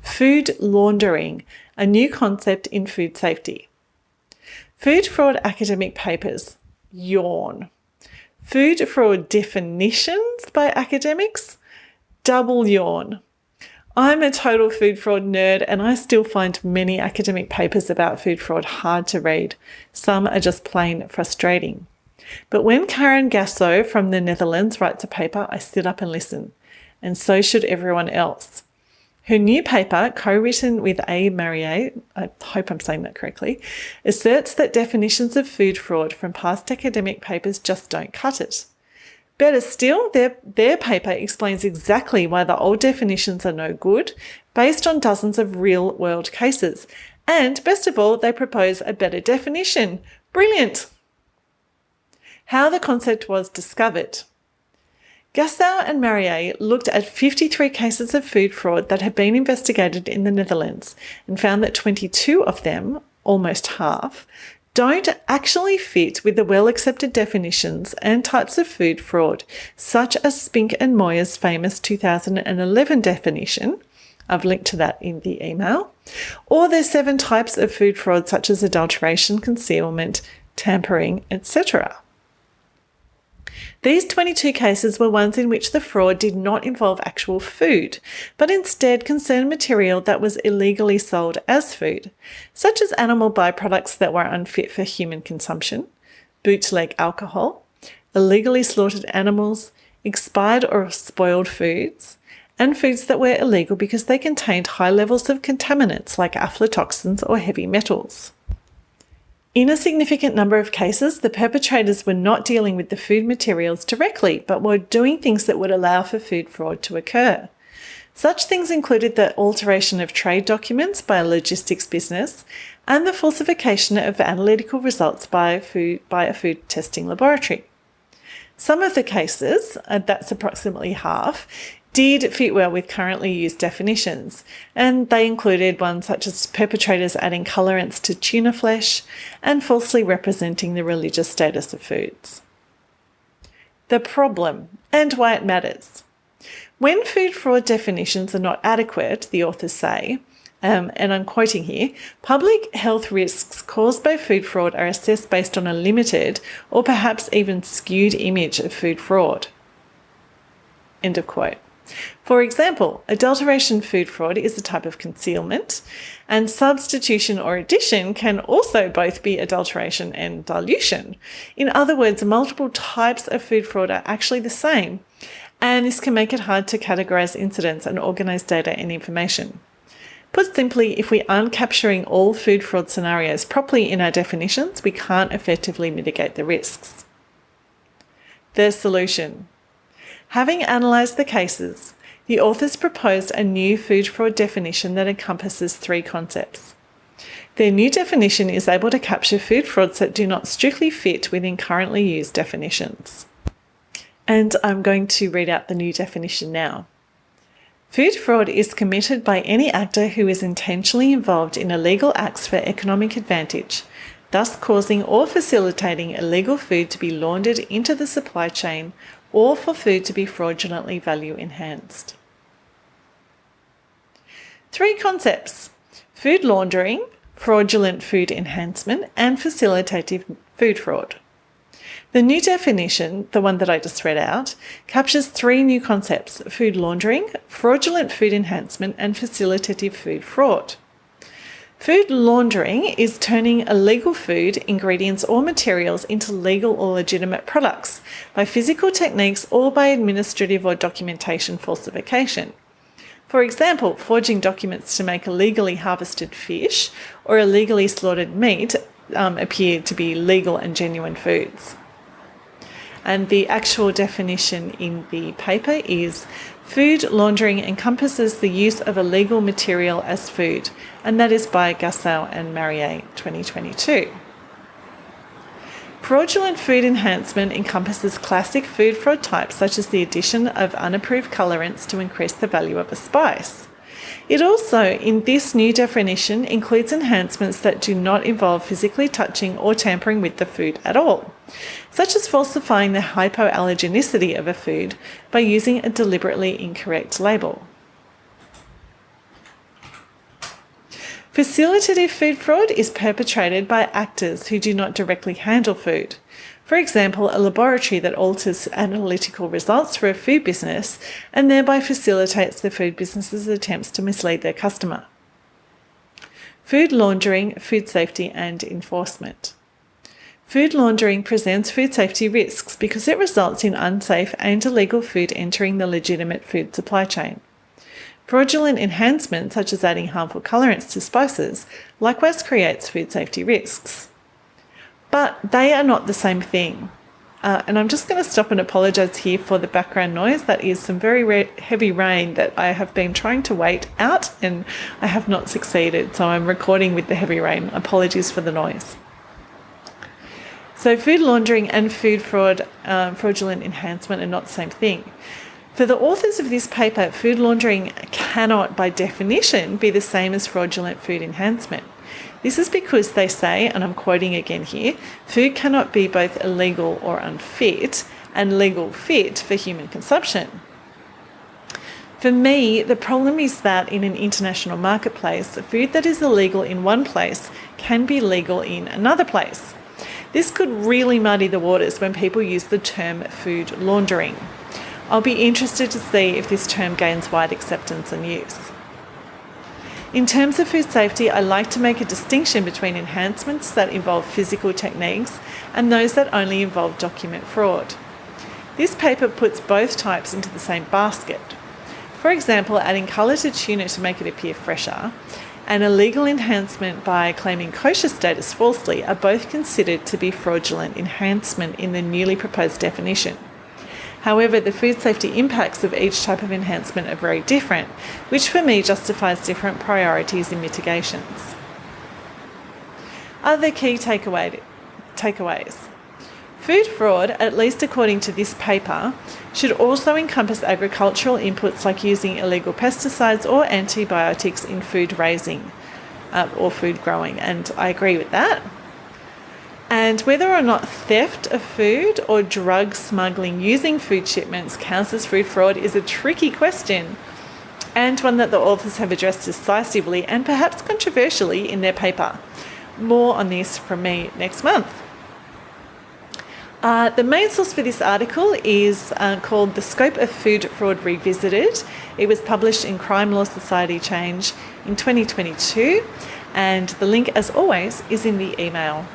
Food laundering, a new concept in food safety. Food fraud academic papers, yawn. Food fraud definitions by academics, double yawn. I'm a total food fraud nerd and I still find many academic papers about food fraud hard to read. Some are just plain frustrating. But when Karen Gussow from the Netherlands writes a paper, I sit up and listen. And so should everyone else. Her new paper, co-written with Mariet, I hope I'm saying that correctly, asserts that definitions of food fraud from past academic papers just don't cut it. Better still, their paper explains exactly why the old definitions are no good, based on dozens of real-world cases. And best of all, they propose a better definition. Brilliant! How the concept was discovered. Gussow and Mariet looked at 53 cases of food fraud that had been investigated in the Netherlands and found that 22 of them, almost half, don't actually fit with the well-accepted definitions and types of food fraud, such as Spink and Moyer's famous 2011 definition, I've linked to that in the email, or their 7 types of food fraud such as adulteration, concealment, tampering, etc. These 22 cases were ones in which the fraud did not involve actual food, but instead concerned material that was illegally sold as food, such as animal byproducts that were unfit for human consumption, bootleg alcohol, illegally slaughtered animals, expired or spoiled foods, and foods that were illegal because they contained high levels of contaminants like aflatoxins or heavy metals. In a significant number of cases, the perpetrators were not dealing with the food materials directly, but were doing things that would allow for food fraud to occur. Such things included the alteration of trade documents by a logistics business and the falsification of analytical results by a food testing laboratory. Some of the cases, that's approximately half, did fit well with currently used definitions, and they included ones such as perpetrators adding colorants to tuna flesh and falsely representing the religious status of foods. The problem and why it matters. When food fraud definitions are not adequate, the authors say, and I'm quoting here, public health risks caused by food fraud are assessed based on a limited or perhaps even skewed image of food fraud. End of quote. For example, adulteration food fraud is a type of concealment, and substitution or addition can also both be adulteration and dilution. In other words, multiple types of food fraud are actually the same, and this can make it hard to categorise incidents and organise data and information. Put simply, if we aren't capturing all food fraud scenarios properly in our definitions, we can't effectively mitigate the risks. The solution. Having analysed the cases, the authors proposed a new food fraud definition that encompasses 3 concepts. Their new definition is able to capture food frauds that do not strictly fit within currently used definitions. And I'm going to read out the new definition now. Food fraud is committed by any actor who is intentionally involved in illegal acts for economic advantage, thus causing or facilitating illegal food to be laundered into the supply chain or for food to be fraudulently value enhanced. 3 concepts: food laundering, fraudulent food enhancement, and facilitative food fraud. The new definition, the one that I just read out, captures 3 new concepts: food laundering, fraudulent food enhancement, and facilitative food fraud. Food laundering is turning illegal food, ingredients or materials into legal or legitimate products by physical techniques or by administrative or documentation falsification. For example, forging documents to make illegally harvested fish or illegally slaughtered meat appear to be legal and genuine foods. And the actual definition in the paper is: food laundering encompasses the use of illegal material as food, and that is by Gussow and Mariet, 2022. Fraudulent food enhancement encompasses classic food fraud types such as the addition of unapproved colorants to increase the value of a spice. It also, in this new definition, includes enhancements that do not involve physically touching or tampering with the food at all, such as falsifying the hypoallergenicity of a food by using a deliberately incorrect label. Facilitative food fraud is perpetrated by actors who do not directly handle food. For example, a laboratory that alters analytical results for a food business and thereby facilitates the food business's attempts to mislead their customer. Food laundering, food safety and enforcement. Food laundering presents food safety risks because it results in unsafe and illegal food entering the legitimate food supply chain. Fraudulent enhancement, such as adding harmful colorants to spices, likewise creates food safety risks. But they are not the same thing. And I'm just going to stop and apologise here for the background noise. That is some very heavy rain that I have been trying to wait out and I have not succeeded. So I'm recording with the heavy rain. Apologies for the noise. So food laundering and food fraud, fraudulent enhancement are not the same thing. For the authors of this paper, food laundering cannot, by definition, be the same as fraudulent food enhancement. This is because they say, and I'm quoting again here, food cannot be both illegal or unfit and legal fit for human consumption. For me, the problem is that in an international marketplace, food that is illegal in one place can be legal in another place. This could really muddy the waters when people use the term food laundering. I'll be interested to see if this term gains wide acceptance and use. In terms of food safety, I like to make a distinction between enhancements that involve physical techniques and those that only involve document fraud. This paper puts both types into the same basket. For example, adding colour to tuna to make it appear fresher and illegal enhancement by claiming kosher status falsely are both considered to be fraudulent enhancement in the newly proposed definition. However, the food safety impacts of each type of enhancement are very different, which for me justifies different priorities and mitigations. Other key takeaways. Food fraud, at least according to this paper, should also encompass agricultural inputs like using illegal pesticides or antibiotics in food raising or food growing, and I agree with that. And whether or not theft of food or drug smuggling using food shipments counts as food fraud is a tricky question, and one that the authors have addressed decisively and perhaps controversially in their paper. More on this from me next month. The main source for this article is called The Scope of Food Fraud Revisited. It was published in Crime Law Society Change in 2022, and the link, as always, is in the email.